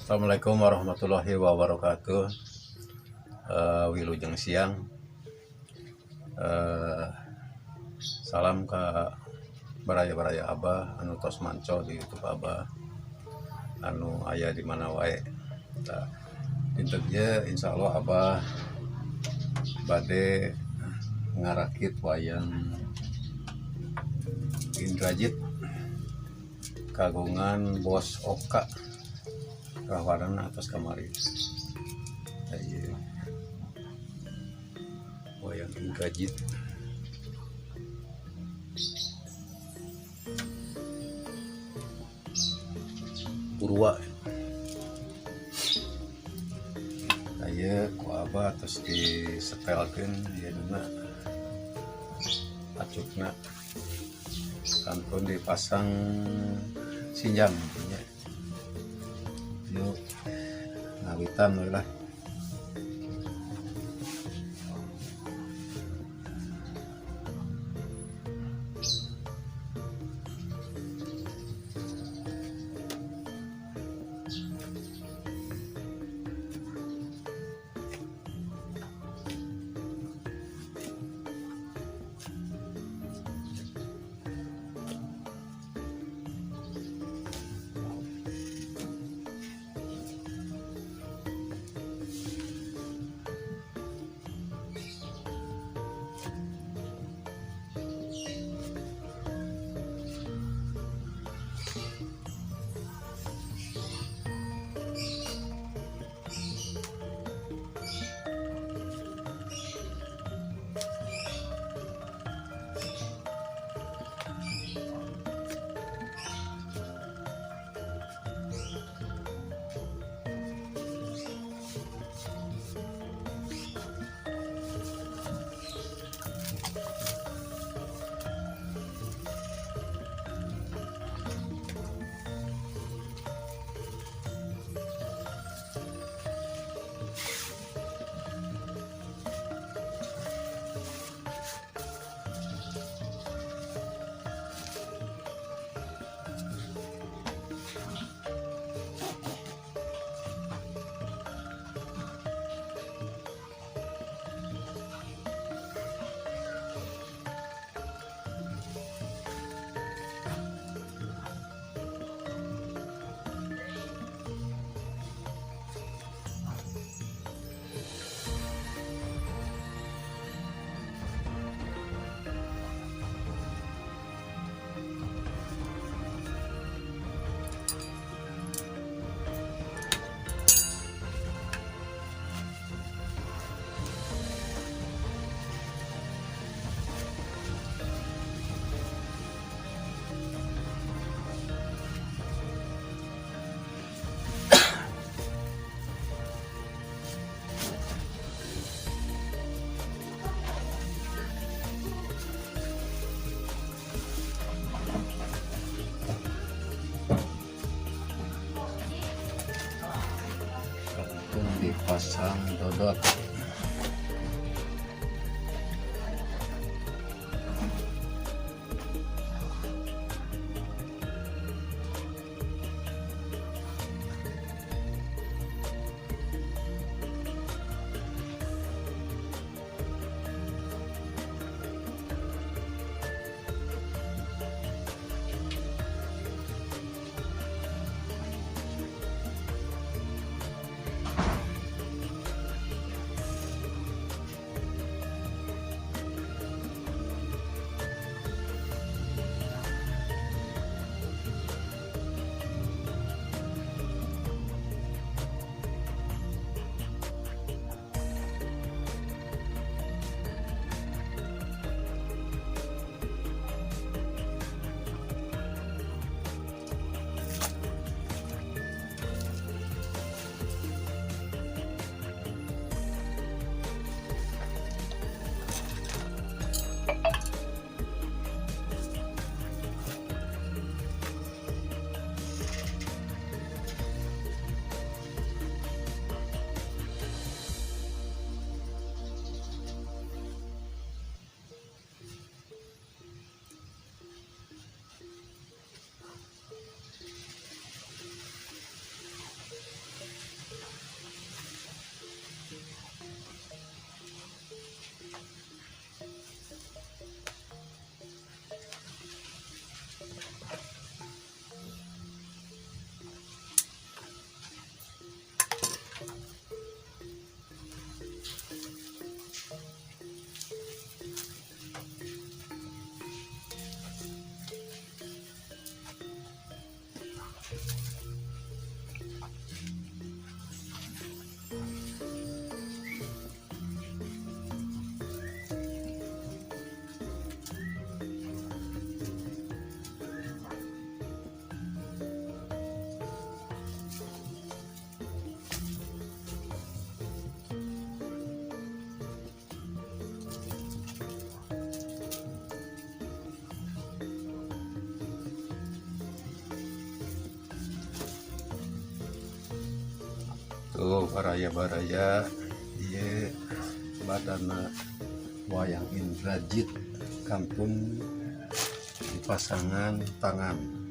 Assalamualaikum warahmatullahi wabarakatuh. Wilujeng siang. Salam ke baraya-baraya Abah anu tos manco di YouTube Abah anu aya di mana wae. Dinten ieu insyaallah Abah bade ngarakit wayang Indrajit kagungan Bos Oka rawanan atas kamari. Ayo wayang Indrajit Purwa. Ayo ku Abah terus disetelkeun yeuna acukna kantun dipasang sinjang nya. Yuk ngawitan we lah. Dipasang dodot. baraya-baraya ieu badana wayang Indrajit kantun dipasangan tangan.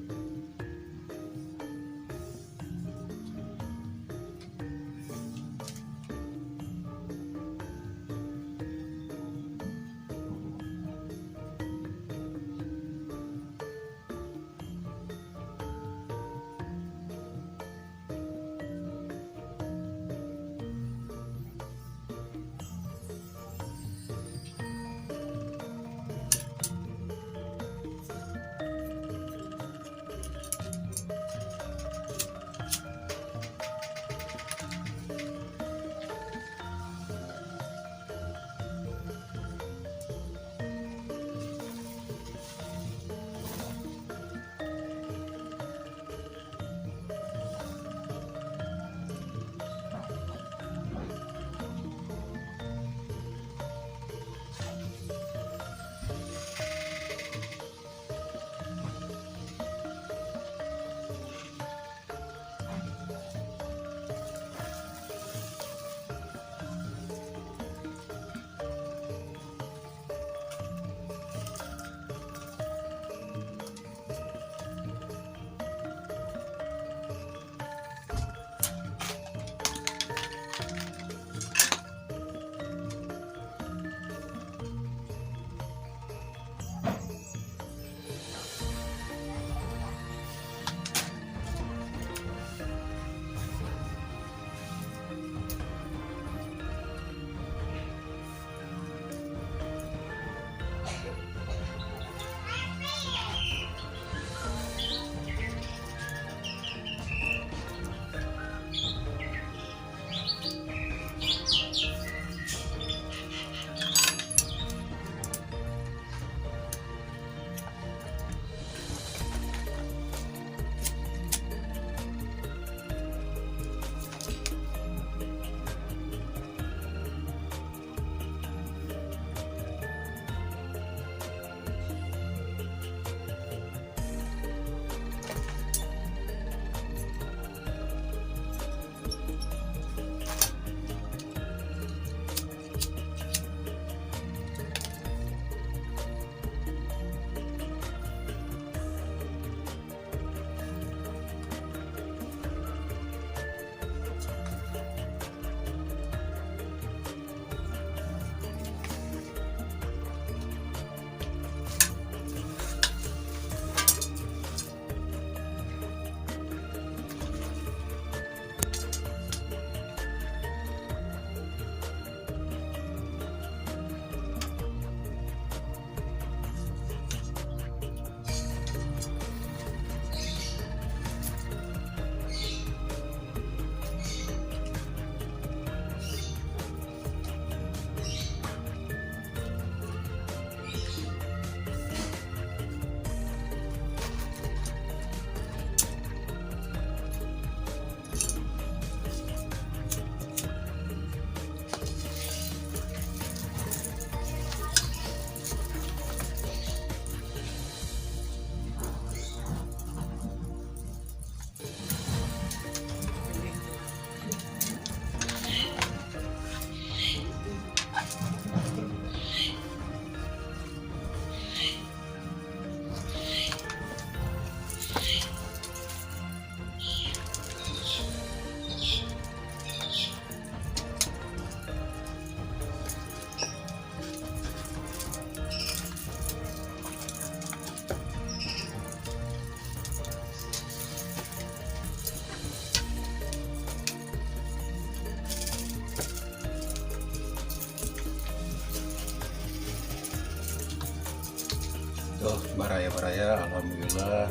Tuh baraya-baraya alhamdulillah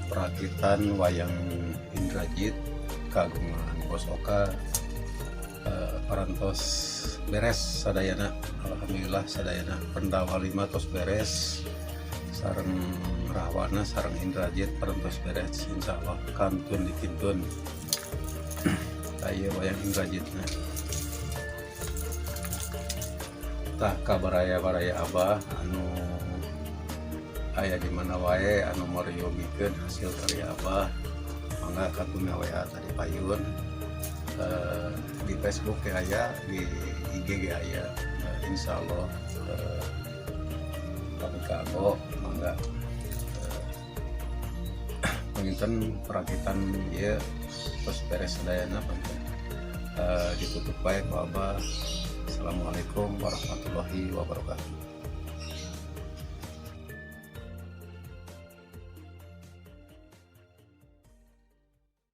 perakitan wayang Indrajit kagungan Bos Oka parantos beres sadayana, alhamdulillah sadayana pendawa 5 tos beres sareng Rahwana sareng Indrajit parantos beres insyaallah kantun dikintun aya wayang Indrajitna tah kabaraya-baraya Abah anu aya di mana wae anu meuriyogikeun hasil karya Abah mangga katuna we tadi payun Facebook ge aya, di IG ge aya. Insyaallah kami kagok mangga penginten perakitan ieu terus beres sadayana penting ditutup bae ku Abah. Assalamualaikum warahmatullahi wabarakatuh.